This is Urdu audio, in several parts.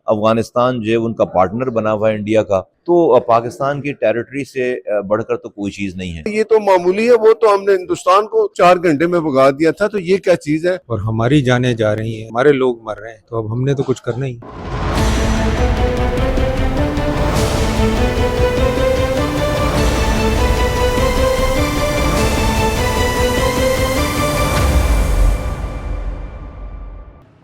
افغانستان جو ہے ان کا پارٹنر بنا ہوا ہے انڈیا کا، تو پاکستان کی ٹیریٹری سے بڑھ کر تو کوئی چیز نہیں ہے۔ یہ تو معمولی ہے، وہ تو ہم نے ہندوستان کو 4 گھنٹے میں بھگا دیا تھا، تو یہ کیا چیز ہے؟ اور ہماری جانیں جا رہی ہیں، ہمارے لوگ مر رہے ہیں، تو اب ہم نے تو کچھ کرنا ہی۔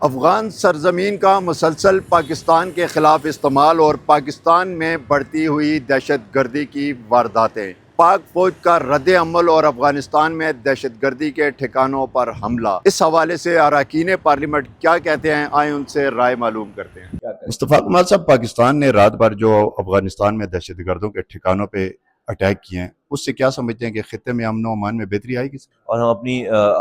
افغان سرزمین کا مسلسل پاکستان کے خلاف استعمال اور پاکستان میں بڑھتی ہوئی دہشت گردی کی وارداتیں، پاک فوج کا رد عمل اور افغانستان میں دہشت گردی کے ٹھکانوں پر حملہ، اس حوالے سے اراکین پارلیمنٹ کیا کہتے ہیں، آئیں ان سے رائے معلوم کرتے ہیں۔ مصطفیٰ کمال صاحب، پاکستان نے رات بھر جو افغانستان میں دہشت گردوں کے ٹھکانوں پہ اٹیک کیے ہیں، اس سے کیا سمجھتے ہیں کہ خطے میں امن و امان میں بہتری آئے گی؟ اور ہم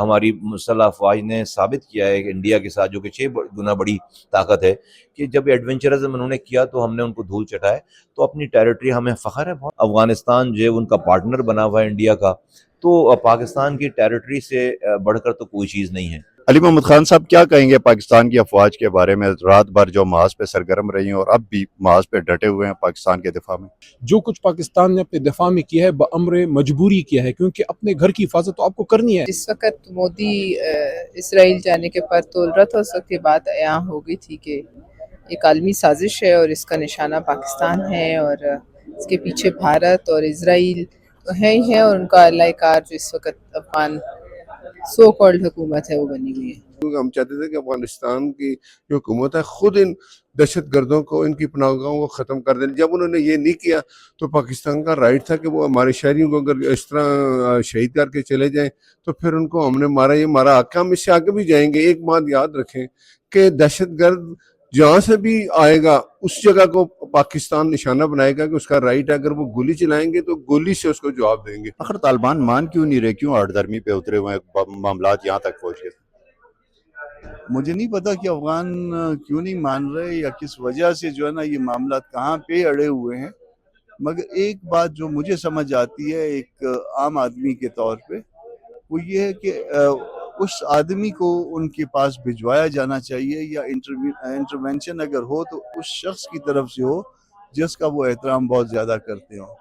ہماری مسلح افواج نے ثابت کیا ہے کہ انڈیا کے ساتھ، جو کہ 6 گنا بڑی طاقت ہے، کہ جب ایڈونچرزم انہوں نے کیا تو ہم نے ان کو دھول چٹائے، تو اپنی ٹیریٹری ہمیں فخر ہے بہت۔ افغانستان جو ہے ان کا پارٹنر بنا ہوا ہے انڈیا کا، تو پاکستان کی ٹیریٹری سے بڑھ کر تو کوئی چیز نہیں ہے۔ علی محمد خان صاحب، کیا کہیں گے پاکستان کی افواج کے بارے میں؟ رات بھر جو محاذ پہ سرگرم رہی ہیں اور اب بھی محاذ پہ ڈٹے ہوئے ہیں پاکستان کے دفاع میں۔ جو کچھ پاکستان نے اپنے دفاع میں کیا ہے بامر مجبوری کیا ہے، کیونکہ اپنے گھر کی حفاظت تو آپ کو کرنی ہے۔ جس وقت مودی اسرائیل جانے کے پر تو رت کی بات یہاں ہو گئی تھی کہ ایک عالمی سازش ہے اور اس کا نشانہ پاکستان ہے، اور اس کے پیچھے بھارت اور اسرائیل تو ہیں ہی ہیں، اور ان کا اللہ کار جو اس وقت افغان سو کالڈ حکومت ہے وہ بنی ہوئی ہے۔ کیونکہ ہم چاہتے تھے کہ افغانستان کی جو حکومت ہے خود ان دہشت گردوں کو، ان کی پناہ گاہوں کو ختم کر دیں۔ جب انہوں نے یہ نہیں کیا تو پاکستان کا رائٹ تھا کہ وہ ہمارے شہریوں کو اگر اس طرح شہید کر کے چلے جائیں تو پھر ان کو ہم نے مارا، یہ مارا حق ہے، ہم اس سے آگے بھی جائیں گے۔ ایک بات یاد رکھیں کہ دہشت گرد جہاں سے بھی آئے گا اس جگہ کو پاکستان نشانہ بنائے گا کہ اس کا رائٹ ہے، اگر وہ گولی چلائیں گے تو گولی سے اس کو جواب دیں گے۔ آخر طالبان مان کیوں نہیں رہے؟ کیوں آڑ درمی پہ اترے ہوئے ہیں؟ معاملات یہاں تک پہنچ گئے۔ مجھے نہیں پتا کہ افغان کیوں نہیں مان رہے یا کس وجہ سے جو ہے نا یہ معاملات کہاں پہ اڑے ہوئے ہیں، مگر ایک بات جو مجھے سمجھ آتی ہے ایک عام آدمی کے طور پہ، وہ یہ ہے کہ اس آدمی کو ان کے پاس بھجوایا جانا چاہیے، یا انٹروینشن اگر ہو تو اس شخص کی طرف سے ہو جس کا وہ احترام بہت زیادہ کرتے ہوں۔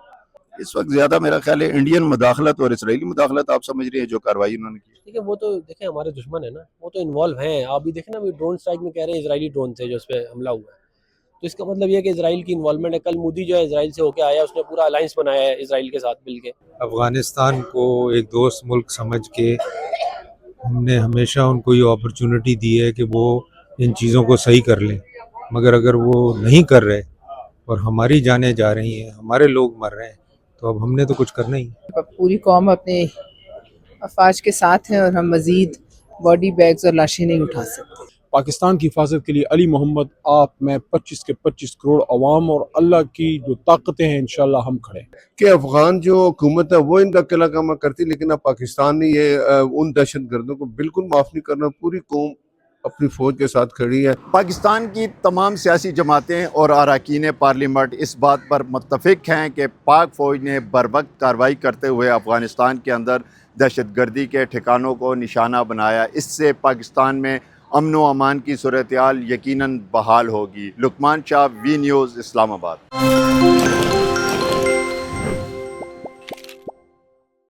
اس وقت زیادہ میرا خیال ہے انڈین مداخلت اور اسرائیلی مداخلت آپ سمجھ رہے ہیں جو کارروائی انہوں نے کی؟ دیکھیں وہ تو ہمارے دشمن ہیں نا، وہ تو انوالو ہیں۔ آپ بھی دیکھیں نا، ڈرون اسٹرائک میں کہہ رہے ہیں اسرائیلی ڈرون سے جو اس پہ حملہ ہوا ہے، تو اس کا مطلب یہ ہے کہ اسرائیل کی انوالومنٹ ہے۔ کل مودی جو ہے اسرائیل سے ہو کے آیا، اس نے پورا الائنس بنایا ہے اسرائیل کے ساتھ مل کے۔ افغانستان کو ایک دوست ملک سمجھ کے ہم نے ہمیشہ ان کو یہ اپرچونٹی دی ہے کہ وہ ان چیزوں کو صحیح کر لیں، مگر اگر وہ نہیں کر رہے اور ہماری جانیں جا رہی ہیں، ہمارے لوگ مر رہے ہیں، تو اب ہم نے تو کچھ کرنا ہی۔ پوری قوم اپنے افواج کے ساتھ ہے، اور ہم مزید باڈی بیگز اور لاشیں نہیں اٹھا سکتے۔ پاکستان کی حفاظت کے لیے علی محمد، آپ میں 25 کے 25 کروڑ عوام اور اللہ کی جو طاقتیں ہیں انشاءاللہ ہم کھڑے ہیں کہ افغان جو حکومت ہے وہ ان کا قلعہ کامہ کرتی، لیکن اب پاکستان نے یہ ان دہشت گردوں کو بالکل معاف نہیں کرنا۔ پوری قوم اپنی فوج کے ساتھ کھڑی ہے۔ پاکستان کی تمام سیاسی جماعتیں اور اراکین پارلیمنٹ اس بات پر متفق ہیں کہ پاک فوج نے بروقت کارروائی کرتے ہوئے افغانستان کے اندر دہشت گردی کے ٹھکانوں کو نشانہ بنایا۔ اس سے پاکستان میں امن و امان کی صورتحال یقیناً بحال ہوگی۔ لقمان شاہ، وی نیوز، اسلام آباد۔